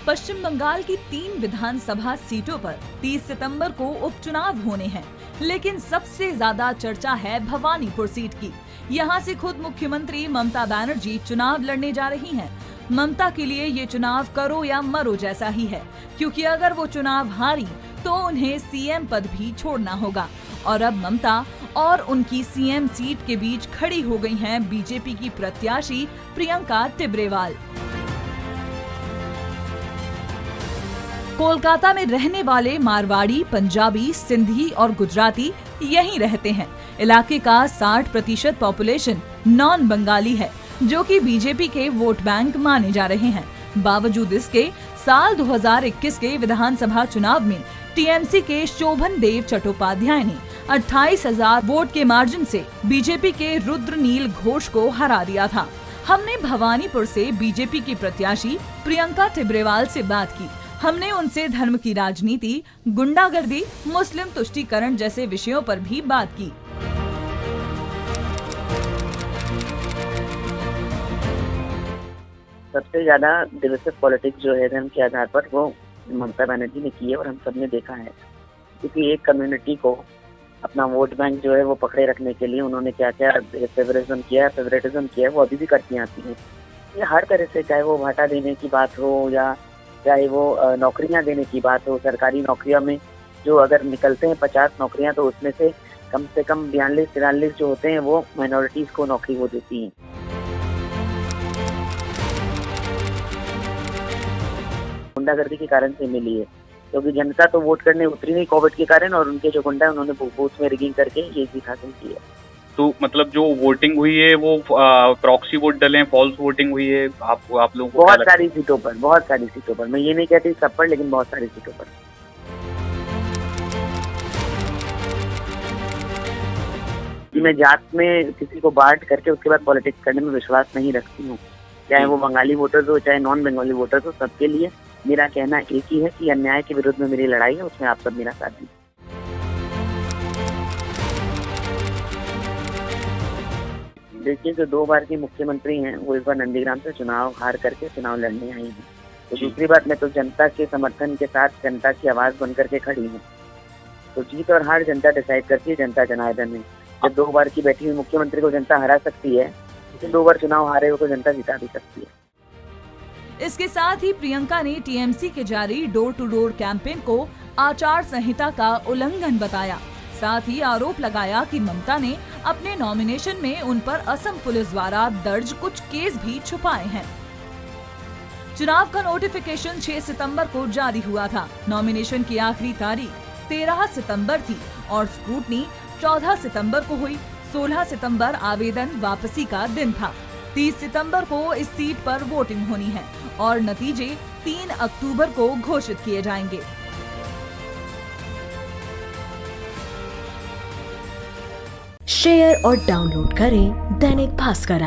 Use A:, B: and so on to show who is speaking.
A: पश्चिम बंगाल की 3 विधानसभा सीटों पर 30 सितंबर को उपचुनाव होने हैं, लेकिन सबसे ज्यादा चर्चा है भवानीपुर सीट की। यहां से खुद मुख्यमंत्री ममता बनर्जी चुनाव लड़ने जा रही हैं। ममता के लिए ये चुनाव करो या मरो जैसा ही है, क्योंकि अगर वो चुनाव हारी तो उन्हें सीएम पद भी छोड़ना होगा। और अब ममता और उनकी सीएम सीट के बीच खड़ी हो गई हैं बीजेपी की प्रत्याशी प्रियंका टिब्रेवाल। कोलकाता में रहने वाले मारवाड़ी, पंजाबी, सिंधी और गुजराती यहीं रहते हैं। इलाके का 60% पॉपुलेशन नॉन बंगाली है, जो कि बीजेपी के वोट बैंक माने जा रहे हैं। बावजूद इसके साल 2021 के विधानसभा चुनाव में टीएमसी के शोभन देव चट्टोपाध्याय ने 28,000 वोट के मार्जिन से बीजेपी के रुद्रनील घोष को हरा दिया था। हमने भवानीपुर से बीजेपी की प्रत्याशी प्रियंका टिब्रेवाल से बात की। हमने उनसे धर्म की राजनीति, गुंडागर्दी, मुस्लिम तुष्टीकरण जैसे विषयों पर भी बात की।
B: सबसे ज्यादा डिविसिव पॉलिटिक्स जो है धर्म के आधार पर, वो ममता बनर्जी ने की है और हम सब ने देखा है। क्योंकि एक कम्युनिटी को अपना वोट बैंक जो है वो पकड़े रखने के लिए उन्होंने क्या क्या फेवरिज्म किया है, वो अभी भी करती आती हैं। ये हर तरह से, चाहे वो भाटा देने की बात हो या चाहे वो नौकरियां देने की बात हो। सरकारी नौकरियों में जो अगर निकलते हैं 50 नौकरियां, तो उसमें से कम 42-43 जो होते हैं वो माइनॉरिटीज को नौकरी वो देती हैं। गुंडागर्दी के कारण से मिली है, क्योंकि जनता तो वोट करने उतरी नहीं कोविड के कारण, और उनके जो गुंडा उन्होंने बूथ में रिगिंग करके ये जीत हासिल की है।
C: तो मतलब जो वोटिंग हुई है वो प्रॉक्सी वोट डले, फॉल्स वोटिंग हुई है आप लोगों को?
B: बहुत सारी सीटों पर, मैं ये नहीं कहती सब पर, लेकिन बहुत सारी सीटों पर। मैं जात में किसी को बांट करके उसके बाद पॉलिटिक्स करने में विश्वास नहीं रखती हूँ। चाहे वो बंगाली वोटर्स हो, चाहे नॉन बंगाली वोटर्स हो, सबके लिए मेरा कहना एक ही है कि अन्याय के विरुद्ध में मेरी लड़ाई है, उसमें आप सब मेरा साथ दें। देखिए, जो 2 बार की मुख्यमंत्री हैं वो इस बार नंदीग्राम से चुनाव हार करके चुनाव लड़ने आई हैं। तो दूसरी बात, मैं तो जनता के समर्थन के साथ जनता की आवाज बन करके खड़ी हूँ। तो जीत और हार जनता डिसाइड करती है, जनता जनार्दन है। जब 2 बार की बैठी हुई मुख्यमंत्री को जनता हरा सकती है, तो 2 बार चुनाव हारे हुए को जनता जिता भी सकती है।
A: इसके साथ ही प्रियंका ने टीएमसी के जारी डोर टू डोर कैंपेन को आचार संहिता का उल्लंघन बताया। साथ ही आरोप लगाया कि ममता ने अपने नॉमिनेशन में उन पर असम पुलिस द्वारा दर्ज कुछ केस भी छुपाए हैं। चुनाव का नोटिफिकेशन 6 सितंबर को जारी हुआ था। नॉमिनेशन की आखिरी तारीख 13 सितंबर थी और स्क्रूटनी 14 सितंबर को हुई। 16 सितंबर आवेदन वापसी का दिन था। 30 सितंबर को इस सीट पर वोटिंग होनी है और नतीजे 3 अक्टूबर को घोषित किए जाएंगे।
D: शेयर और डाउनलोड करें दैनिक भास्कर ऐप।